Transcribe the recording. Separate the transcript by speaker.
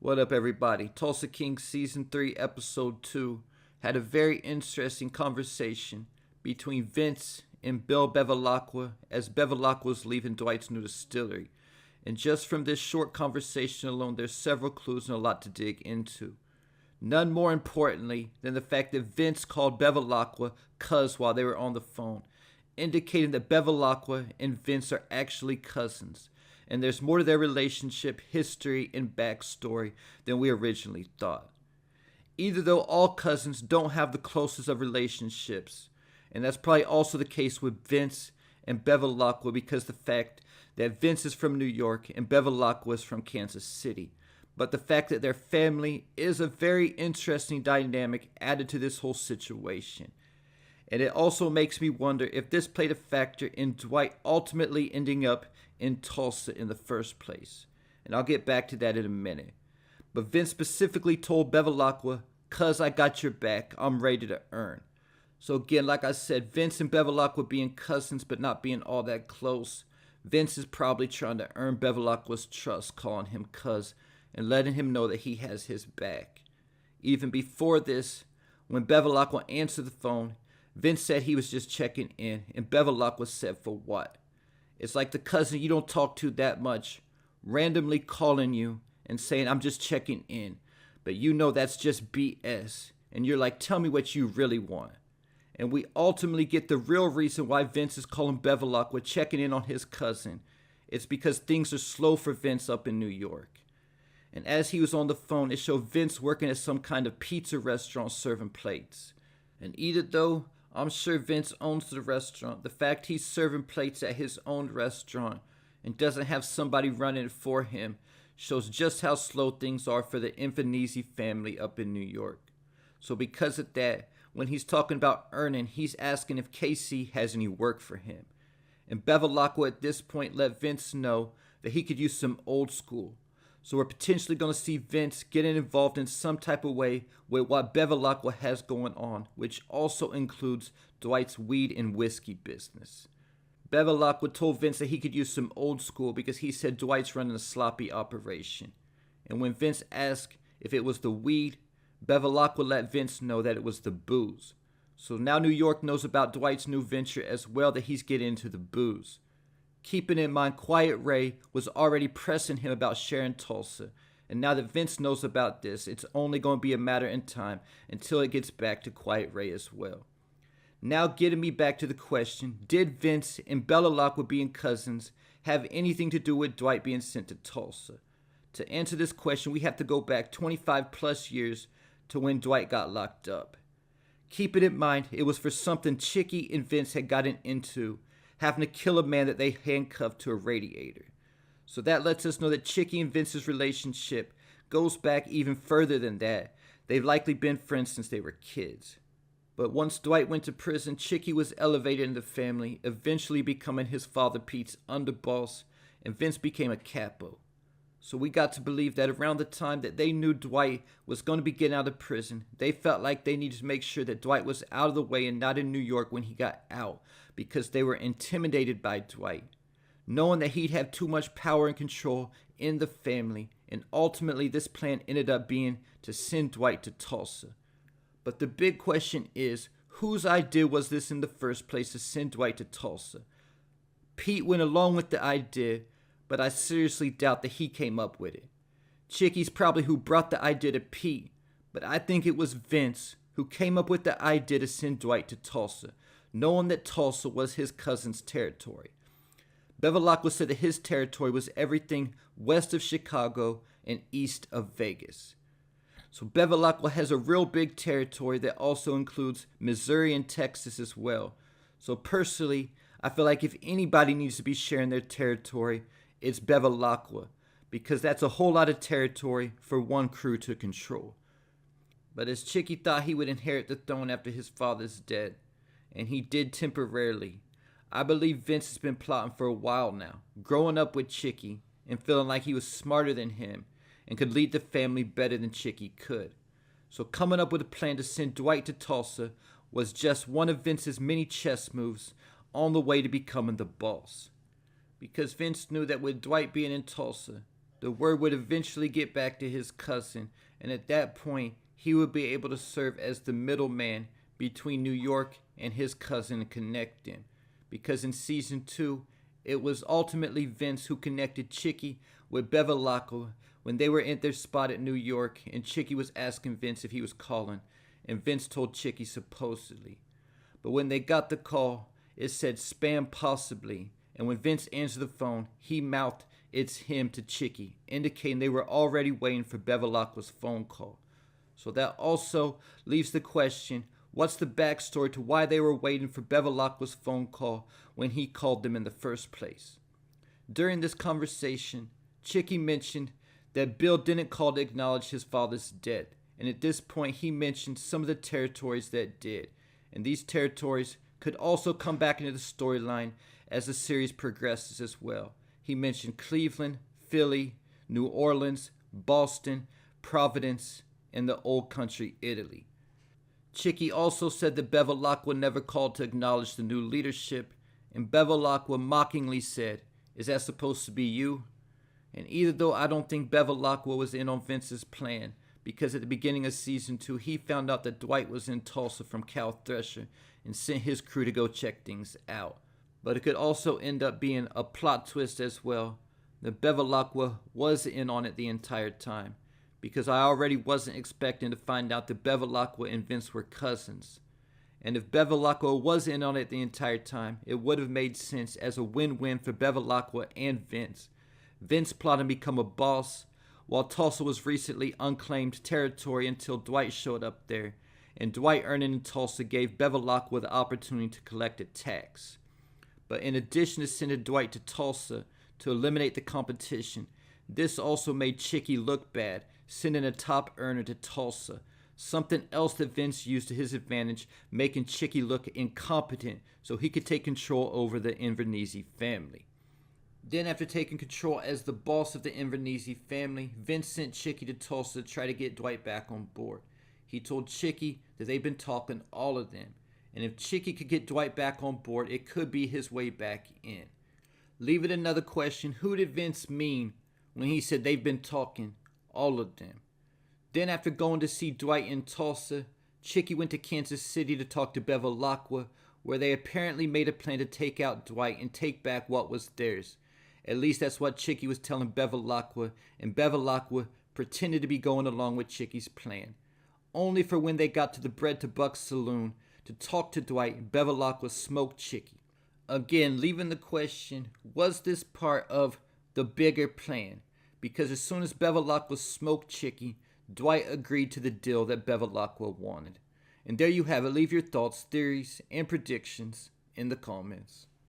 Speaker 1: What up, everybody? Tulsa King Season 3, Episode 2 had a very interesting conversation between Vince and Bill Bevilaqua as Bevelqua was leaving Dwight's new distillery. And just from this short conversation alone, there's several clues and a lot to dig into. None more importantly than the fact that Vince called Bevilaqua cuz while they were on the phone, indicating that Bevilaqua and Vince are actually cousins, and there's more to their relationship, history, and backstory than we originally thought. Either though all cousins don't have the closest of relationships, and that's probably also the case with Vince and Bevilaqua because the fact that Vince is from New York and Bevilaqua is from Kansas City. But the fact that their family is a very interesting dynamic added to this whole situation. And it also makes me wonder if this played a factor in Dwight ultimately ending up in Tulsa in the first place. And I'll get back to that in a minute. But Vince specifically told Bevilaqua, "Cuz I got your back, I'm ready to earn." So again, like I said, Vince and Bevilaqua being cousins but not being all that close. Vince is probably trying to earn Bevilaqua's trust, calling him cuz and letting him know that he has his back. Even before this, when Bevilaqua answered the phone, Vince said he was just checking in, and Bevilaqua said for what? It's like the cousin you don't talk to that much, randomly calling you and saying, "I'm just checking in." But you know that's just BS. And you're like, "Tell me what you really want." And we ultimately get the real reason why Vince is calling Bevilaqua checking in on his cousin. It's because things are slow for Vince up in New York. And as he was on the phone, it showed Vince working at some kind of pizza restaurant serving plates. And even though I'm sure Vince owns the restaurant, the fact he's serving plates at his own restaurant and doesn't have somebody running it for him shows just how slow things are for the Infinisi family up in New York. So because of that, when he's talking about earning, he's asking if Casey has any work for him. And Bevilaqua at this point let Vince know that he could use some old school. So we're potentially going to see Vince getting involved in some type of way with what Bevilaqua has going on, which also includes Dwight's weed and whiskey business. Bevilaqua told Vince that he could use some old school because he said Dwight's running a sloppy operation. And when Vince asked if it was the weed, Bevilaqua let Vince know that it was the booze. So now New York knows about Dwight's new venture as well, that he's getting into the booze. Keeping in mind, Quiet Ray was already pressing him about sharing Tulsa. And now that Vince knows about this, it's only going to be a matter in time until it gets back to Quiet Ray as well. Now getting me back to the question, did Vince and Bevilaqua being cousins have anything to do with Dwight being sent to Tulsa? To answer this question, we have to go back 25 plus years to when Dwight got locked up. Keep it in mind, it was for something Chicky and Vince had gotten into, having to kill a man that they handcuffed to a radiator. So that lets us know that Chicky and Vince's relationship goes back even further than that. They've likely been friends since they were kids. But once Dwight went to prison, Chicky was elevated in the family, eventually becoming his father Pete's underboss, and Vince became a capo. So we got to believe that around the time that they knew Dwight was going to be getting out of prison, they felt like they needed to make sure that Dwight was out of the way and not in New York when he got out, because they were intimidated by Dwight, knowing that he'd have too much power and control in the family, and ultimately this plan ended up being to send Dwight to Tulsa. But the big question is, whose idea was this in the first place to send Dwight to Tulsa? Pete went along with the idea, but I seriously doubt that he came up with it. Chicky's probably who brought the idea to Pete, but I think it was Vince who came up with the idea to send Dwight to Tulsa, knowing that Tulsa was his cousin's territory. Bevilaqua said that his territory was everything west of Chicago and east of Vegas. So Bevilaqua has a real big territory that also includes Missouri and Texas as well. So personally, I feel like if anybody needs to be sharing their territory, it's Bevilaqua, because that's a whole lot of territory for one crew to control. But as Chicky thought he would inherit the throne after his father's death, and he did temporarily, I believe Vince has been plotting for a while now, growing up with Chicky and feeling like he was smarter than him and could lead the family better than Chicky could. So coming up with a plan to send Dwight to Tulsa was just one of Vince's many chess moves on the way to becoming the boss. Because Vince knew that with Dwight being in Tulsa, The word would eventually get back to his cousin, and at that point, he would be able to serve as the middleman between New York and his cousin and connect them. Because in season 2, it was ultimately Vince who connected Chicky with Bevilaqua when they were at their spot at New York, and Chicky was asking Vince if he was calling, and Vince told Chicky supposedly. But when they got the call, it said spam possibly, and when Vince answered the phone, he mouthed it's him to Chicky, indicating they were already waiting for Bevilaqua's phone call. So that also leaves the question, what's the backstory to why they were waiting for Bevilaqua's phone call when he called them in the first place? During this conversation, Chicky mentioned that Bill didn't call to acknowledge his father's death, and at this point he mentioned some of the territories that did, and these territories could also come back into the storyline as the series progresses as well. He mentioned Cleveland, Philly, New Orleans, Boston, Providence, and the Old Country, Italy. Chicky also said that Bevilaqua never called to acknowledge the new leadership, and Bevilaqua mockingly said, "Is that supposed to be you?" And either though I don't think Bevilaqua was in on Vince's plan, because at the beginning of season 2 he found out that Dwight was in Tulsa from Cal Thresher and sent his crew to go check things out. But it could also end up being a plot twist as well, that Bevilaqua was in on it the entire time, because I already wasn't expecting to find out that Bevilaqua and Vince were cousins. And if Bevilaqua was in on it the entire time, it would have made sense as a win-win for Bevilaqua and Vince. Vince plotted to become a boss, while Tulsa was recently unclaimed territory until Dwight showed up there, and Dwight earning in Tulsa gave Bevilaqua the opportunity to collect a tax. But in addition to sending Dwight to Tulsa to eliminate the competition, this also made Chicky look bad, sending a top earner to Tulsa, something else that Vince used to his advantage, making Chicky look incompetent so he could take control over the Invernizzi family. Then after taking control as the boss of the Invernizzi family, Vince sent Chicky to Tulsa to try to get Dwight back on board. He told Chicky that they've been talking, all of them, and if Chicky could get Dwight back on board, it could be his way back in. Leave it another question, who did Vince mean when he said they've been talking, all of them? Then after going to see Dwight in Tulsa, Chicky went to Kansas City to talk to Bevilaqua, where they apparently made a plan to take out Dwight and take back what was theirs. At least that's what Chicky was telling Bevilaqua, and Bevilaqua pretended to be going along with Chicky's plan. Only for when they got to the Bread to Buck saloon to talk to Dwight, Bevilaqua smoked Chicky. Again, leaving the question, was this part of the bigger plan? Because as soon as Bevilaqua smoked Chicky, Dwight agreed to the deal that Bevilaqua wanted. And there you have it. Leave your thoughts, theories, and predictions in the comments.